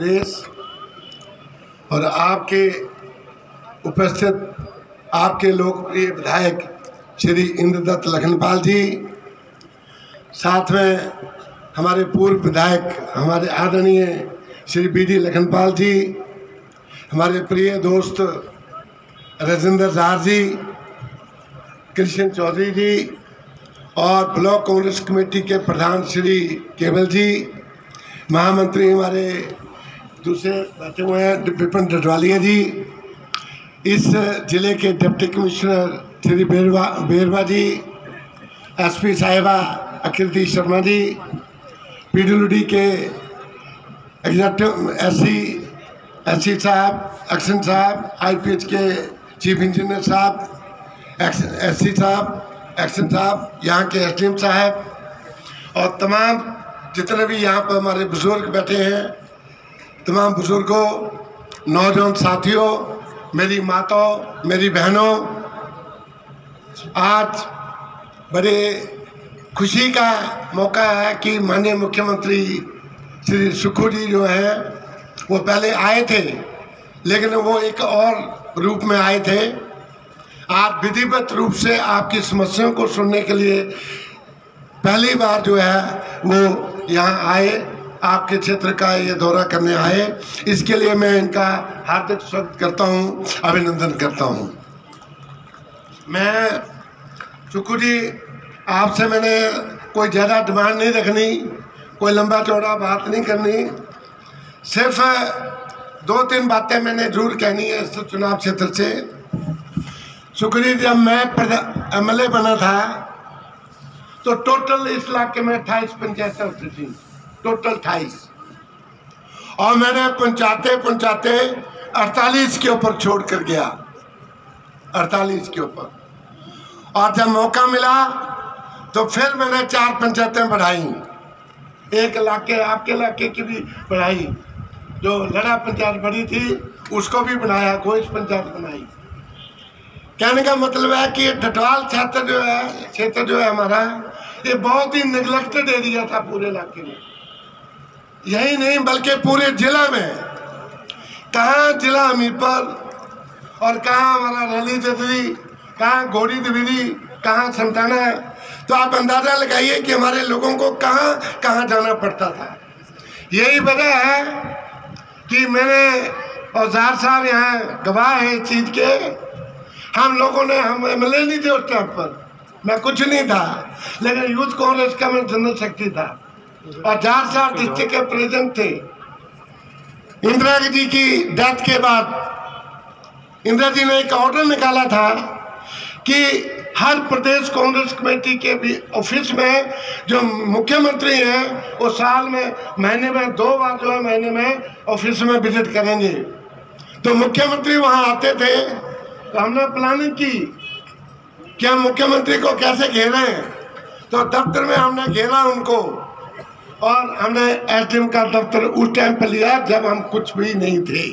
प्रदेश और आपके उपस्थित आपके लोकप्रिय विधायक श्री इंद्रदत्त लखनपाल जी, साथ में हमारे पूर्व विधायक हमारे आदरणीय श्री बी.डी. लखनपाल जी, हमारे प्रिय दोस्त राजेंद्र झार जी, कृष्ण चौधरी जी और ब्लॉक कांग्रेस कमेटी के प्रधान श्री केवल जी, महामंत्री हमारे दूसरे बैठे हुए हैं विपिन डडवालिया जी, इस जिले के डिप्टी कमिश्नर श्री बेरवा जी, एसपी साहिबा आकृति शर्मा जी, पीडब्ल्यूडी के एग्जीक्यूटिव एससी साहब, एक्शन साहब, आईपीएच के चीफ इंजीनियर साहब, एससी साहब, एक्शन साहब, यहाँ के एसडीएम साहब और तमाम जितने भी यहाँ पर हमारे बुजुर्ग बैठे हैं, तमाम बुजुर्गों, नौजवान साथियों, मेरी माताओं, मेरी बहनों, आज बड़े खुशी का मौका है कि माननीय मुख्यमंत्री श्री सुक्खू जी जो हैं वो पहले आए थे, लेकिन वो एक और रूप में आए थे। आज विधिवत रूप से आपकी समस्याओं को सुनने के लिए पहली बार जो है वो यहाँ आए, आपके क्षेत्र का ये दौरा करने आए। इसके लिए मैं इनका हार्दिक स्वागत करता हूँ, अभिनंदन करता हूँ। मैं सुक्खू जी, आपसे मैंने कोई ज़्यादा डिमांड नहीं रखनी, कोई लंबा चौड़ा बात नहीं करनी, सिर्फ 2-3 बातें मैंने जरूर कहनी है इस चुनाव क्षेत्र से। सुक्खू जी, जब मैं MLA बना था तो टोटल इस इलाके में 28 पंचायतें होती थी, टोटल 28, और मैंने पंचायतें 48 के ऊपर छोड़ कर गया, 48 के ऊपर। और जब मौका मिला तो फिर मैंने 4 पंचायतें बढ़ाई, एक इलाके आपके इलाके की भी बढ़ाई, जो लड़ा पंचायत बड़ी थी उसको भी बनाया, घोष पंचायत बनाई। कहने का मतलब है कि डटवाल क्षेत्र जो है हमारा, ये बहुत ही निगलेक्टेड एरिया था पूरे इलाके में, यही नहीं बल्कि पूरे जिला में। कहाँ जिला हमीरपुर और कहाँ हमारा रैली जदरी, कहाँ घोड़ी दिविली, कहाँ समताना, तो आप अंदाज़ा लगाइए कि हमारे लोगों को कहाँ कहाँ जाना पड़ता था। यही वजह है कि मैंने और ज़ार साहब यहाँ गवाह है इस चीज़ के, हम MLA नहीं थे उस टाइम पर, मैं कुछ नहीं था, लेकिन यूथ कांग्रेस का मैं जनरल सेक्रेटरी था और ज़ार साहब डिस्ट्रिक्ट के प्रेसिडेंट थे। इंदिरा जी की डेथ के बाद इंदिरा जी ने एक ऑर्डर निकाला था कि हर प्रदेश कांग्रेस कमेटी के भी ऑफिस में जो मुख्यमंत्री हैं वो साल में महीने में 2 बार जो है महीने में ऑफिस में विजिट करेंगे। तो मुख्यमंत्री वहाँ आते थे, तो हमने प्लानिंग की कि हम मुख्यमंत्री को कैसे घेरें, तो दफ्तर में हमने घेरा उनको और हमने एसडीएम का दफ्तर उस टाइम पर लिया जब हम कुछ भी नहीं थे।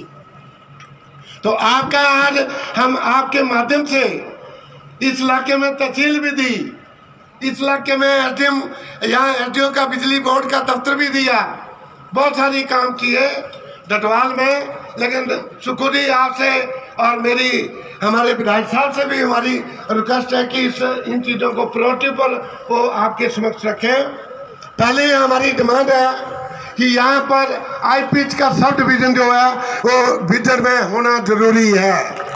तो आपका आज हम आपके माध्यम से इस इलाके में तहसील भी दी, इस इलाके में एसडीएम यहाँ एसडीओ का बिजली बोर्ड का दफ्तर भी दिया, बहुत सारी काम किए डटवाल में। लेकिन सुक्खू जी, आपसे और हमारे विधायक साहब से भी हमारी रिक्वेस्ट है कि इन चीज़ों को प्रायोरिटी पर वो आपके समक्ष रखें। पहले हमारी डिमांड है कि यहाँ पर आईपीएच का सब डिवीज़न जो है वो विजन में होना जरूरी है।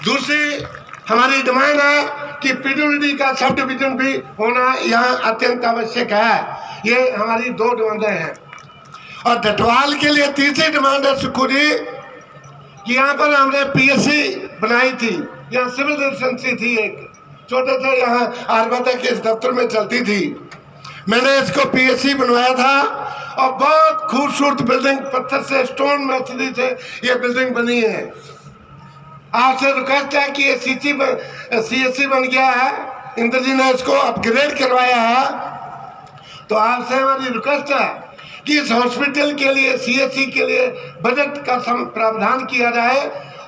दूसरी हमारी डिमांड है कि पीडब्ल्यूडी का सब डिवीजन भी होना यहाँ अत्यंत आवश्यक है। ये हमारी 2 डिमांडें हैं। और डटवाल के लिए तीसरी डिमांड है सुक्खू जी कि यहाँ पर हमने पीएससी बनाई थी, यहाँ सिविल रेजिडेंसी थी, एक छोटे से यहाँ आयुर्वेदा के इस दफ्तर में चलती थी, मैंने इसको पीएससी बनवाया था और बहुत खूबसूरत बिल्डिंग, पत्थर से स्टोन मेथडी से ये बिल्डिंग बनी है। आपसे रिक्वेस्ट है कि ये CSC बन गया है, इंद्र जी ने इसको अपग्रेड करवाया है, तो आपसे हमारी रिक्वेस्ट है कि इस हॉस्पिटल के लिए CSC के लिए बजट का प्रावधान किया जाए,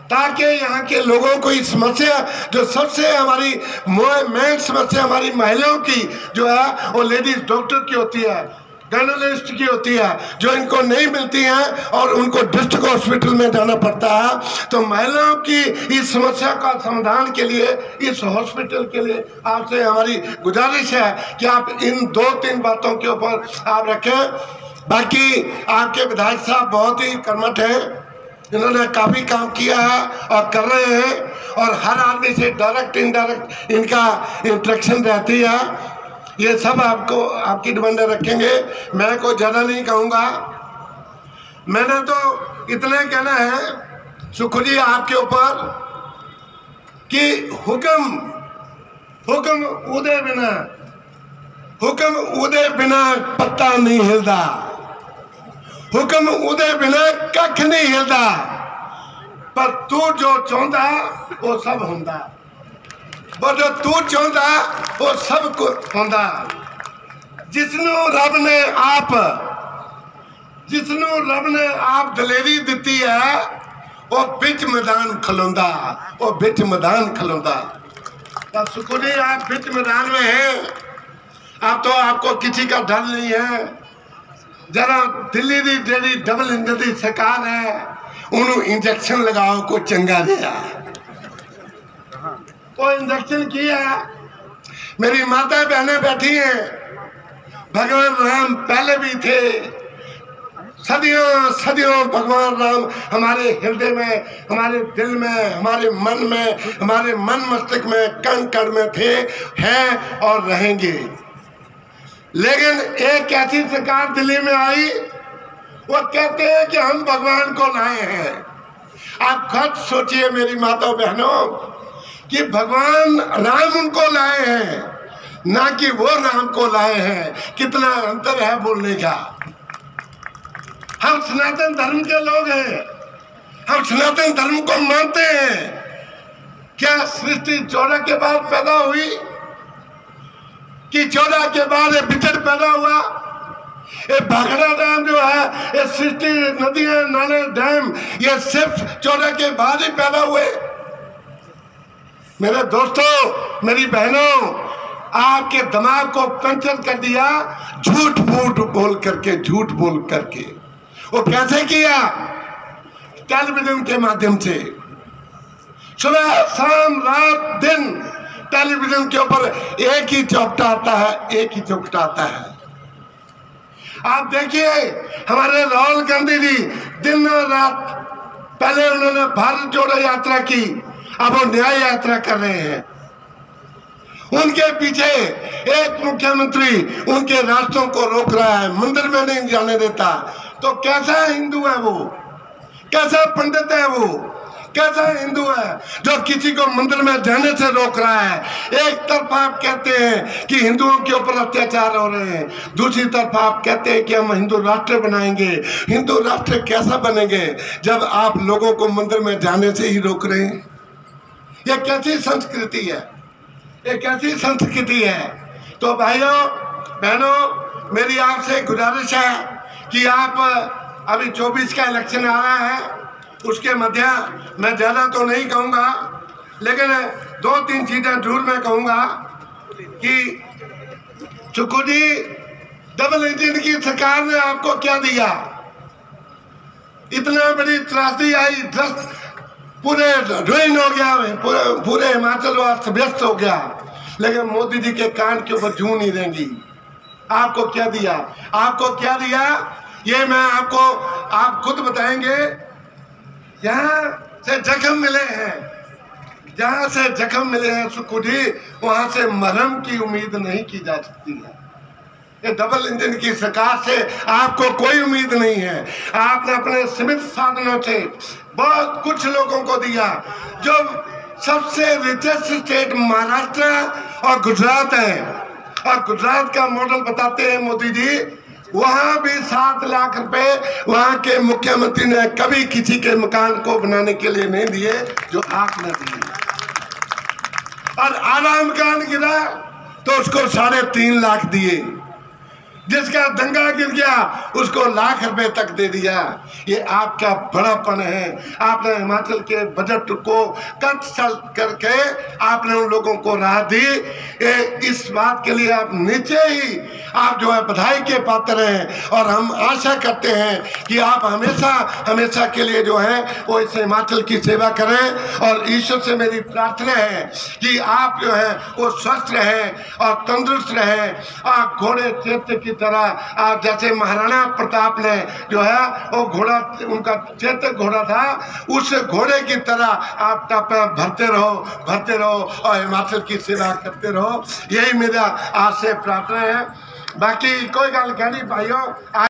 ताकि यहाँ के लोगों को इस समस्या जो सबसे हमारी मेन समस्या हमारी महिलाओं की जो है वो लेडीज डॉक्टर की होती है। पैनलिस्ट की होती है जो इनको नहीं मिलती हैं और उनको डिस्ट्रिक्ट हॉस्पिटल में जाना पड़ता है। तो महिलाओं की इस समस्या का समाधान के लिए इस हॉस्पिटल के लिए आपसे हमारी गुजारिश है कि आप इन 2-3 बातों के ऊपर आप रखें। बाकी आपके विधायक साहब बहुत ही कर्मठ हैं, इन्होंने काफ़ी काम किया है और कर रहे हैं और हर आदमी से डायरेक्ट इनडायरेक्ट इनका इंटरेक्शन रहती है। ये सब आपको आपकी डिमांडें रखेंगे। मैं कोई ज़्यादा नहीं कहूँगा, मैंने तो इतना कहना है सुखू जी आपके ऊपर कि हुक्म उदे बिना पत्ता नहीं हिलदा, हुक्म उदे बिना कख नहीं हिलदा, पर तू जो चाहता वो सब होंदा, और जो तू चाहता वो सब कुछ होंदा। जिसनों रब ने आप दलेरी दी है वो बिच मैदान खलोंदा, वो बिच मैदान खलोंदा। तो सुखू जी आप बिच मैदान में हैं, आप तो आपको किसी का डर नहीं है। जरा दिल्ली की जी डबल इंजन की सरकार है उन्होंने इंजेक्शन लगाओ को चंगा दिया, वो इंजेक्शन किया। मेरी माता बहनें बैठी हैं, भगवान राम पहले भी थे, सदियों सदियों भगवान राम हमारे हृदय में, हमारे दिल में, हमारे मन में, हमारे मन मस्तिष्क में, कण कण में थे, हैं और रहेंगे। लेकिन एक ऐसी सरकार दिल्ली में आई, वो कहते हैं कि हम भगवान को लाए हैं। आप खुद सोचिए मेरी माताओं बहनों कि भगवान राम उनको लाए हैं, ना कि वो राम को लाए हैं। कितना अंतर है बोलने का। हम सनातन धर्म के लोग हैं, हम सनातन धर्म को मानते हैं। क्या सृष्टि 14 के बाद पैदा हुई कि 14 के बाद ये बिचड़ पैदा हुआ? ये भाखड़ा डैम जो है, ये सृष्टि नदियां नाले डैम, ये सिर्फ 14 के बाद ही पैदा हुए। मेरे दोस्तों, मेरी बहनों, आपके दिमाग को पंचर कर दिया झूठ बोल करके। वो कैसे किया? टेलीविजन के माध्यम से सुबह शाम रात दिन टेलीविजन के ऊपर एक ही चौकटा आता है। आप देखिए हमारे राहुल गांधी जी दिन और रात, पहले उन्होंने भारत जोड़ो यात्रा की, अब वो न्याय यात्रा कर रहे हैं। उनके पीछे एक मुख्यमंत्री उनके रास्तों को रोक रहा है, मंदिर में नहीं जाने देता। तो कैसा हिंदू है वो? कैसा पंडित है वो? कैसा हिंदू है जो किसी को मंदिर में जाने से रोक रहा है? एक तरफ आप कहते हैं कि हिंदुओं के ऊपर अत्याचार हो रहे हैं, दूसरी तरफ आप कहते हैं कि हम हिंदू राष्ट्र बनाएंगे। हिंदू राष्ट्र कैसा बनेंगे जब आप लोगों को मंदिर में जाने से ही रोक रहे हैं? ये कैसी संस्कृति है? ये कैसी संस्कृति है? तो भाइयों बहनों, मेरी आपसे गुजारिश है कि आप, अभी 24 का इलेक्शन आ रहा है, उसके मध्य मैं ज़्यादा तो नहीं कहूँगा, लेकिन 2-3 चीज़ें जरूर मैं कहूँगा कि सुखू जी, डबल इंजन की सरकार ने आपको क्या दिया? इतना बड़ी त्रासदी आई, पूरे रुइन हो गया, पूरे हिमाचल अस्त व्यस्त हो गया, लेकिन मोदी जी के कान के ऊपर जूं नहीं देंगी। आपको क्या दिया? आपको क्या दिया ये मैं आपको, आप खुद बताएंगे। यहाँ से जख्म मिले हैं, जहाँ से जख्म मिले हैं सुखू जी, वहाँ से मरहम की उम्मीद नहीं की जा सकती है। ये डबल इंजन की सरकार से आपको कोई उम्मीद नहीं है। आपने अपने सीमित साधनों से बहुत कुछ लोगों को दिया। जो सबसे रिचेस्ट स्टेट महाराष्ट्र और गुजरात है, और गुजरात का मॉडल बताते हैं मोदी जी, वहां भी 7 लाख रुपए वहां के मुख्यमंत्री ने कभी किसी के मकान को बनाने के लिए नहीं दिए जो आपने दिए। और आधा मकान गिरा तो उसको 3.5 लाख दिए। जिसका दंगा गिर गया उसको लाख रुपए तक दे दिया। ये आपका बड़ापन है। आपने हिमाचल के बजट को कट करके आपने उन लोगों को राह दी। इस बात के लिए आप नीचे ही आप जो है बधाई के पात्र हैं और हम आशा करते हैं कि आप हमेशा हमेशा के लिए जो है वो इस हिमाचल की सेवा करें। और ईश्वर से मेरी प्रार्थना है कि आप जो है वो स्वस्थ रहें और तंदुरुस्त रहें। आप घोड़े चैत्य की तरह आप जैसे महाराणा प्रताप ने जो है वो घोड़ा उनका चैत्य घोड़ा था, उस घोड़े की तरह आप भरते रहो और हिमाचल की सेवा करते रहो। यही मेरा आज से प्रार्थना है। बाकी कोई गल कहनी भाइयों।